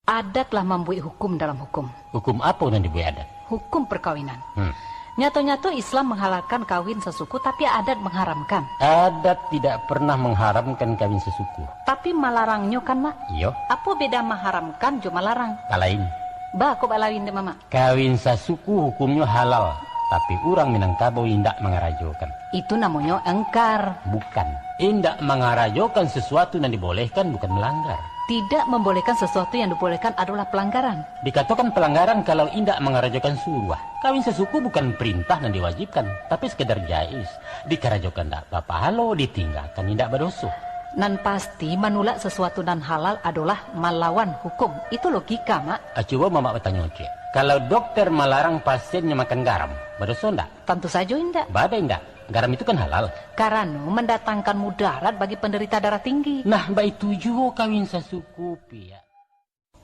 Adatlah membuat hukum dalam hukum. Hukum apa yang dibuat adat? Hukum perkawinan. Nyata-nyata Islam menghalalkan kawin sesuku, tapi adat mengharamkan. Adat tidak pernah mengharamkan kawin sesuku. Tapi melarangnya kan, Mak? Iya. Apa beda mengharamkan cuma larang? Lain. Bah, kok balawin deh, Mama? Kawin sesuku hukumnya halal, tapi orang Minangkabau indak mengarajokan. Itu namanya engkar. Bukan. Indak mengarajokan sesuatu yang dibolehkan bukan melanggar. Tidak membolehkan sesuatu yang dibolehkan adalah pelanggaran. Dikatakan pelanggaran kalau indak mengarajokan suruah. Kawin sesuku bukan perintah dan diwajibkan, tapi sekedar jais. Dikarajokan ndak apa halo, ditinggalkan indak berdosa. Nan pasti menolak sesuatu dan halal adalah melawan hukum. Itu logika, Mak. Coba Mama bertanya, Cik. Kalau dokter melarang pasiennya makan garam, berdosa ndak? Tentu saja indak. Badai ndak? Garam itu kan halal. Karena mendatangkan mudarat bagi penderita darah tinggi. Nah, itu juga kawin sesuku, Pia.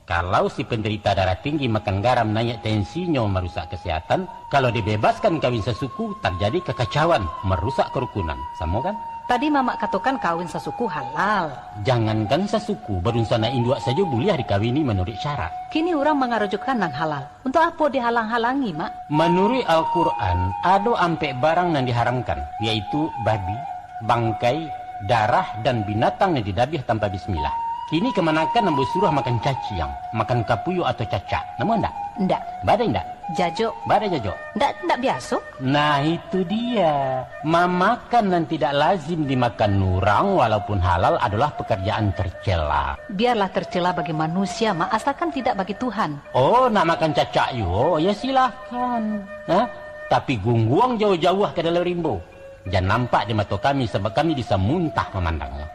Kalau si penderita darah tinggi makan garam naik tensinya merusak kesehatan, kalau dibebaskan kawin sesuku terjadi kekacauan, merusak kerukunan. Sama kan? Tadi Mama katakan kawin sesuku halal. Jangankan sesuku, berunsana induk saja boleh dikawini menurut syarat. Kini orang mengarujukan yang halal. Untuk apa dihalang-halangi, Mak? Menurut Al-Quran, ada ampe barang yang diharamkan, yaitu babi, bangkai, darah, dan binatang yang didabiah tanpa bismillah. Kini kemanakan nambah surah makan caciang, makan kapuyo atau cacak. Nama ndak? Ndak. Badai ndak? Jajo. Badai jajo. Ndak biasa. Nah itu dia. Memakan dan tidak lazim dimakan orang walaupun halal adalah pekerjaan tercela. Biarlah tercela bagi manusia, Mak, asalkan tidak bagi Tuhan. Oh, nak makan cacak yo, ya silahkan. Nah, tapi gungguang jauh-jauh ke dalam rimbo. Jangan nampak di mata kami sebab kami bisa muntah memandangnya.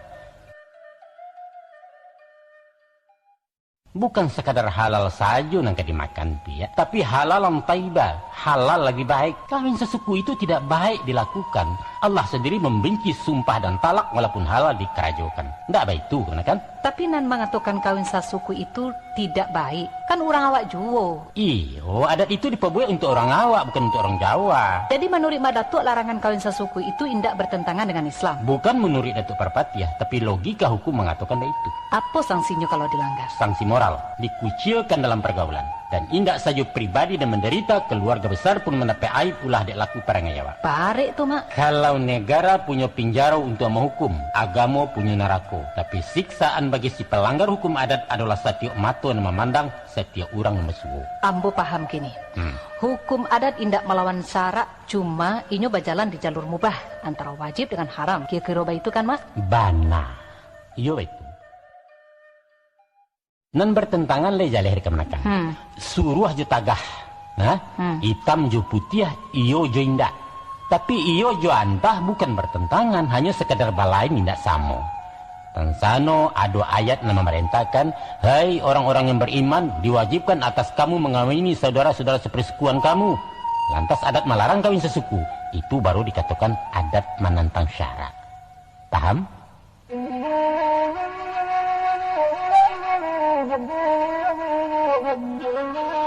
Bukan sekadar halal saja yang dimakan, Pia, tapi halal yang taibah, halal lagi baik. Kawin sesuku itu tidak baik dilakukan. Allah sendiri membenci sumpah dan talak walaupun halal dikerajokan. Tidak baik itu, kan? Tapi nan mengatakan kawin sesuku itu tidak baik. Kan orang awak Jawa. Iyo, adat itu diperbuat untuk orang awak, bukan untuk orang Jawa. Jadi menurut Madatuk larangan kawin sesuku itu indak bertentangan dengan Islam. Bukan menurut Datuk Parpatiah, tapi logika hukum mengatakan itu. Apa sanksinya kalau dilanggar? Sanksi moral, dikucilkan dalam pergaulan. Dan indak saja pribadi dan menderita, keluarga besar pun menepi aib ulah dek laku parangayawa. Barek tuh, Mak. Kalau negara punya penjara untuk menghukum, agama punya neraka. Tapi siksaan bagi si pelanggar hukum adat adalah setiap mata yang memandang, setiap orang yang bersuara. Ambo paham kini. Hukum adat indak melawan syarak, cuma inyo berjalan di jalur mubah antara wajib dengan haram. Kira-kira itu kan, Mak? Bana. Iyo itu. Nan bertentangan le jaleh kemenakan. Suruh aja tagah. Nah, hitam jo putih, iyo jo indak. Tapi iyo jo antah bukan bertentangan, hanya sekedar balain indak sama. Tansano ada ayat yang memerintahkan, hai orang-orang yang beriman, diwajibkan atas kamu mengawini saudara-saudara sepersekuan kamu. Lantas adat melarang kawin sesuku. Itu baru dikatakan adat menentang syarak. Paham? Thank you.